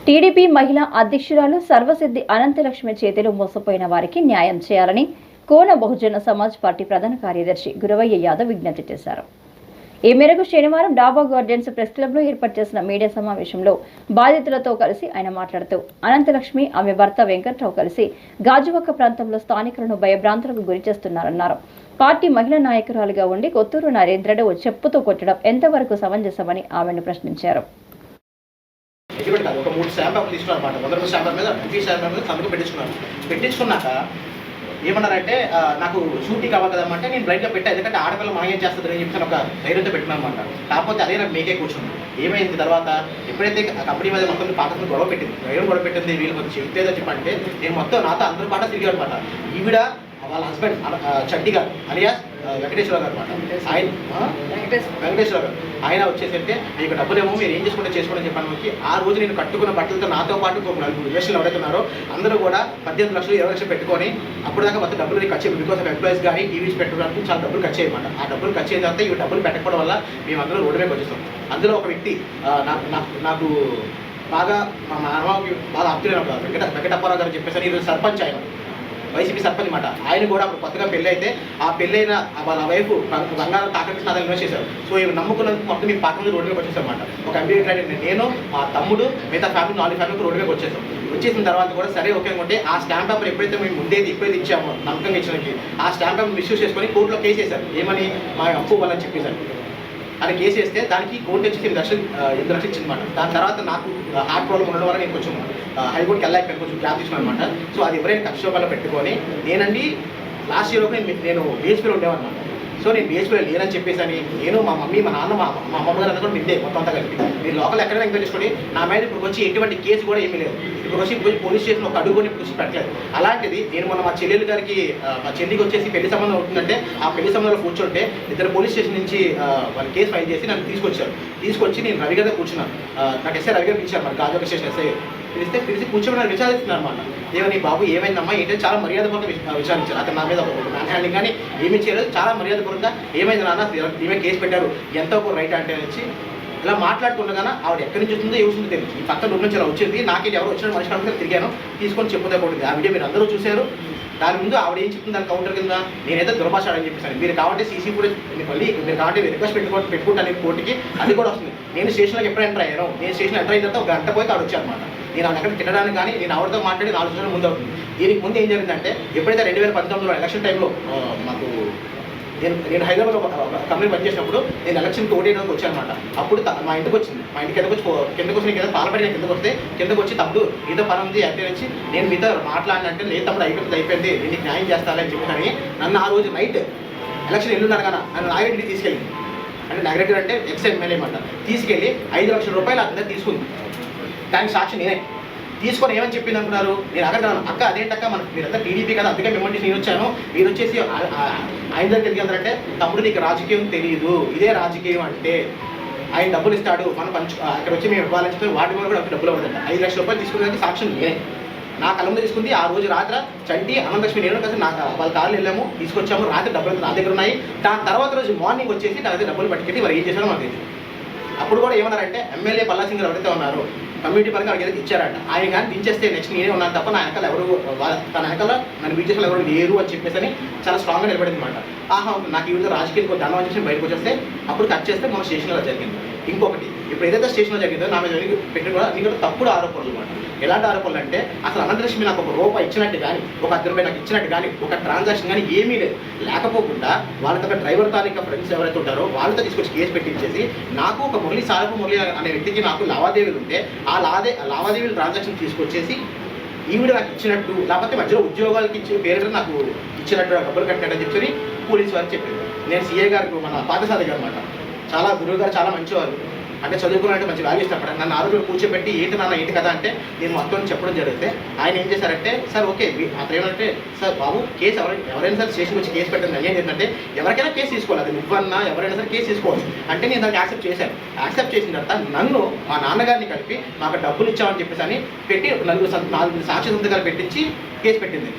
TDP మహిళా అధ్యక్షురాలు సర్వసిద్ధి అనంతలక్ష్మి చేతిలో మోసపోయిన వారికి న్యాయం చేయాలని కోన బహుజన సమాజ్ పార్టీ ప్రధాన కార్యదర్శి గురవయ్య యాదవ్ విజ్ఞప్తి చేశారు. ఈ మేరకు శనివారం డాబా గార్డెన్స్ ప్రెస్ క్లబ్ లో ఏర్పాటు చేసిన మీడియా సమావేశంలో బాధితులతో కలిసి ఆయన మాట్లాడుతూ అనంతలక్ష్మి ఆమె భర్త వెంకట్రావు కలిసి గాజువక్క ప్రాంతంలో స్థానికులను భయభ్రాంతులకు గురి చేస్తున్నారన్నారు. పార్టీ మహిళా నాయకురాలుగా ఉండి కొత్తూరు నరేంద్రుడు చెప్పుతో కొట్టడం ఎంతవరకు సమంజసమని ఆమెను ప్రశ్నించారు. ఒక 3 స్టాంపులు తీసుకున్నారు అన్నమాట. 100 స్టాంపుల మీద 50 స్టాంపుల మీద సంతకం పెట్టించుకున్నాక ఏమన్నారంటే నాకు షూటింగ్ అవ్వ కదమ్మంటే నేను బ్రైట్గా పెట్టా, ఎందుకంటే ఆడపిల్ల మనం ఏం చేస్తుంది అని చెప్పి ఒక ధైర్యంతో పెట్టినాను అనమాట. కాకపోతే అదే నాకు మేకే కూర్చుంది. ఏమైంది తర్వాత ఎప్పుడైతే కంపెనీ మీద మొత్తం పాటతో గొడవ పెట్టింది వీళ్ళు కొంచెం చెప్తేదో చెప్పంటే నేను మొత్తం నాతో అందరూ పాట తిరిగాడు అనమాట. ఈవిడ వాళ్ళ హస్బెండ్ చడ్డి గారు అలియాస్ వెంకటేశ్వర గారు అనమాట. వెంకటేశ్వర గారు ఆయన వచ్చేసరికి మీకు డబ్బులేమో మీరు ఏం చేసుకోండి చెప్పాను వచ్చి ఆ రోజు నేను కట్టుకున్న బట్టలతో నాతో పాటు ఒక 4 లక్షలు ఎవరైతే ఉన్నారో అందరూ కూడా 18 లక్షలు 20 లక్షలు పెట్టుకొని అప్పుడు దాకా మొత్తం డబ్బులు ఖర్చు అయ్యి బికాస్ ఆఫ్ ఎంప్లాయీస్ కానీ టీవీస్ పెట్టుకోవడానికి చాలా డబ్బులు ఖర్చు అయ్యమాట. ఆ డబ్బులు ఖర్చు అయిన తర్వాత ఈ డబ్బులు పెట్టకపోవడం వల్ల మేము అందరూ రోడ్డు మీద వచ్చేస్తాం. అందులో ఒక వ్యక్తి నాకు బాగా మా మానవాకి బాగా ఆప్తులైన వెంకటప్పారావు గారు చెప్పేసి ఈరోజు సర్పంచ్ ఆయన వైసీపీ సర్పంచ్ అనమాట. ఆయన కూడా అప్పుడు కొత్తగా పెళ్ళి అయితే ఆ పెళ్ళైన వాళ్ళ వైపు బంగారం తాకట్టు నాదాలు ఇన్వెస్ట్ చేశారు. సో ఇవి నమ్ముకున్నందుకు మొత్తం మీ పార్టీ రోడ్డు మీద వచ్చేసాం అనమాట. ఒక ఎంబీఏ గ్రాడ్యుయేట్ నేను మా తమ్ముడు మిగతా ఫ్యామిలీ 4 ఫ్యామిలీకి రోడ్డు మీద వచ్చేసిన తర్వాత కూడా సరే ఓకే అనుకుంటే ఆ స్టాంప్ పేపర్ ఎప్పుడైతే మేము ఎప్పుడైతే ఇచ్చామో నమ్మకంగా ఇచ్చినకి ఆ స్టాంప్ పేపర్ మిస్యూజ్ చేసుకొని కోర్టులో కేసు వేశారు. ఏమని మా అప్పు వాళ్ళని చెప్పేశారు. అది కేసు వేస్తే దానికి కోర్టు వచ్చి 8 లక్షలు ఇచ్చిందన్నమాట. దాని తర్వాత నాకు హార్ట్ ప్రాబ్లం ఉండడం వల్ల నేను కొంచెం హైకోర్టుకి వెళ్ళలేకపోయాను, కొంచెం గ్యాప్ తీసుకున్నాను అనమాట. సో అది ఎవరైనా కక్షోగాల్లో పెట్టుకొని నేనండి లాస్ట్ ఇయర్ నేను బీహెచ్పీలో ఉండేవన్నమాట. సో నేను బీహెచ్పీలో లేనని చెప్పేసి అని నేను మా మమ్మీ మా నాన్న మా అమ్మగారు అంతా కూడా నిండే మొత్తం అంతా కలిపి మీరు లోకల్ ఎక్కడైనా ఎంక్వైరీ చేసుకొని నా మీద ఇప్పుడు వచ్చి ఎటువంటి కేసు కూడా ఏమీ లేదు. ఇప్పుడు వచ్చి పోలీస్ స్టేషన్ ఒక అడుగుని ఇప్పుడు పెట్టలేదు. అలాంటిది నేను మొన్న మా చెల్లెలు గారికి మా చెల్లికి వచ్చేసి పెళ్లి సంబంధం అవుతుందంటే ఆ పెళ్లి సంబంధంలో కూర్చుంటే ఇద్దరు పోలీస్ స్టేషన్ నుంచి వాళ్ళు కేసు ఫైల్ చేసి నన్ను తీసుకొచ్చి నేను రవి గారు కూర్చున్నాను. నాకు ఎస్ఐ రవి గారు పిలిచారు మరి గాజువక్క స్టేషన్ ఎస్ఐ పిలిచి కూర్చొని నన్ను విచారిస్తున్నారు అనమాట. ఏమని బాబు ఏమైందమ్మా ఏంటంటే చాలా మర్యాదపూర్వకంగా విచారించారు. అతను నా మీద ఒక మ్యాన్ హ్యాండింగ్ కానీ ఏమీ చేయలేదు, చాలా మర్యాదపూర్వకంగా ఏమైంది నాన్న ఏమే కేసు పెట్టారు ఎంత ఒక రైట్ అంటే వచ్చి ఇలా మాట్లాడుకుండగానే ఆవిడ ఎక్కడి నుంచి వస్తుందో ఏ వస్తుందో తెలియదు. ఈ పక్కన రూమ్ నుంచి అలా వచ్చింది. నాకేంటి ఎవరు వచ్చిన మనిషి కనుక తిరిగాను తీసుకొని చెప్పుతే పోతుంది. ఆ వీడియో మీరు అందరూ చూశారు. దాని ముందు ఆవిడ ఏం చెప్తుంది దాని కౌంటర్ కింద నేనైతే దుర్భాషాడని చెప్పేసాను. మీరు కావాలంటే సీసీ ఫుటేజ్ మళ్ళీ మీరు కావాలంటే రిక్వెస్ట్ పెట్టుకుంటాను కోర్టుకి, అది కూడా వస్తుంది. నేను స్టేషన్లోకి ఎప్పుడు ఎంటర్ అయ్యాను, నేను స్టేషన్ ఎంటర్ అయిన తర్వాత ఒక గంట పోయి ఆవిడ వచ్చాను అనమాట. నేను అక్కడ తినడానికి కానీ నేను ఆవిడతో మాట్లాడి 4 రోజుల ముందు అవుతుంది. దీనికి ముందు ఏం జరిగిందంటే ఎప్పుడైతే 2019లో ఎలక్షన్ టైంలో మాకు నేను హైదరాబాద్లో కంపెనీ పనిచేసినప్పుడు నేను ఎలక్షన్కి ఓటేయడానికి వచ్చాను అనమాట. అప్పుడు మా ఇంటికి వచ్చింది. మా ఇంటికి కిందకు వచ్చి కింద పాల్పడి నేను కిందకు వచ్చి తమ్ముడు మీతో పని ఉంది అంటే వచ్చి నేను మీతో మాట్లాడినంటే లేదు తమ్ముడు అయిపోయింది నేను న్యాయం చేస్తానని చెప్పి నన్ను ఆ రోజు నైట్ ఎలక్షన్ ఎల్లున్నారు కదా నన్ను నాగరెడ్డికి తీసుకెళ్ళింది. అంటే నాగరెడ్డి అంటే ఎక్స్ ఎమ్మెల్యే అనమాట. తీసుకెళ్ళి 5 లక్షల రూపాయలు అందరూ తీసుకుంది. దానికి సాక్షి నేనే. తీసుకొని ఏమని చెప్పింది అనుకున్నారు, నేను అడగను అక్క అదేంటక్క మీరంతా టీడీపీ కదా అందుకే మిమ్మల్ని నేను వచ్చాను, మీరు వచ్చేసి ఆయన దగ్గరికి వెళ్తారంటే తమ్ముడు నీకు రాజకీయం తెలియదు, ఇదే రాజకీయం అంటే ఆయన డబ్బులు ఇస్తాడు మనం అక్కడ వచ్చి మేము ఇవ్వాలని చెప్పి వాటి కూడా డబ్బులు అవ్వదంట. 5 లక్షల రూపాయలు తీసుకునేదానికి సాక్ష్యం నేనే. నా కళ్ళ తీసుకుంది. ఆ రోజు రాత్రి చంటి అనంతలక్ష్మి నేను కలిసి నాకు వాళ్ళ కార్లు వెళ్ళాము, తీసుకొచ్చాము. రాత్రి డబ్బులు నా దగ్గర ఉన్నాయి. దాని తర్వాత రోజు మార్నింగ్ వచ్చేసి నా దగ్గర డబ్బులు పట్టుకెళ్ళి మరి ఏం చేశారో మాకు తెలియదు. అప్పుడు కూడా ఏమన్నారంటే ఎమ్మెల్యే పల్లాసింగ్ గారు ఎవరైతే ఉన్నారు కమ్యూనిటీ పరంగా అడిగేది ఇచ్చారంట. ఆయన కానీ దించేస్తే నెక్స్ట్ నేనే ఉన్నాను తప్ప నా వెనకాల ఎవరు తన వెనకాల నన్ను బీజేపీలో ఎవరు లేరు అని చెప్పేసి అని చాలా స్ట్రాంగ్గా నిలబడింది అనమాట. నాకు ఈ విధంగా రాజకీయాలకు దండం వచ్చేసి బయటకు వచ్చేస్తే అప్పుడు కట్ చేస్తే మన స్టేషన్లో జరిగింది. ఇంకొకటి ఇప్పుడు ఏదైతే స్టేషన్లో జరిగిందో నా మీద పెట్టిన కూడా నీకు తప్పుడు ఆరోపణలు అనమాట. ఎలాంటి ఆరోపణలు అంటే అసలు అనంతలక్ష్మి నాకు ఒక రూపాయి ఇచ్చినట్టు కానీ ఒక 10 రూపాయలు నాకు ఇచ్చినట్టు కానీ ఒక ట్రాన్సాక్షన్ కానీ ఏమీ లేదు. లేకపోకుండా వాళ్ళతో డ్రైవర్ తాలూకా ఫ్రెండ్స్ ఎవరైతే ఉంటారో వాళ్ళతో తీసుకొచ్చి కేసు పెట్టించేసి నాకు ఒక మురళి అనే వ్యక్తికి నాకు లావాదేవీలు ఉంటే ఆ లావాదేవీలు ట్రాన్సాక్షన్ తీసుకొచ్చేసి ఈవిడ నాకు ఇచ్చినట్టు లేకపోతే మధ్యలో ఉద్యోగాలకి ఇచ్చిన పేరు నాకు ఇచ్చినట్టు డబ్బులు కట్టాడని చెప్పి పోలీసు వారికి చెప్పింది. నేను సీఏ గారికి మన పాతసారి గారు అనమాట, చాలా గురువు గారు చాలా మంచివారు, అంటే చదువుకున్నట్టు మంచి వాల్యూ ఇష్టపడ నన్ను ఆరోగ్యం కూర్చోబెట్టి ఏంటి నాన్న ఏంటి కదా అంటే నేను మొత్తం చెప్పడం జరిగితే ఆయన ఏం చేశారంటే సార్ ఓకే అతను ఏమంటే సార్ బాబు కేసు ఎవరైనా సరే స్టేషన్కి వచ్చి కేసు పెట్టండి అని ఏంటంటే ఎవరికైనా కేసు తీసుకోవాలి, అది నువ్వన్నా ఎవరైనా సరే కేసు తీసుకోవాలి అంటే నేను దానికి యాక్సెప్ట్ చేశాను. యాక్సెప్ట్ చేసిన తర్వాత నన్ను మా నాన్నగారిని కలిపి మాకు డబ్బులు ఇచ్చామని చెప్పేసి అని పెట్టి 4 సాక్షి సంతకాలు పెట్టించి కేసు పెట్టింది.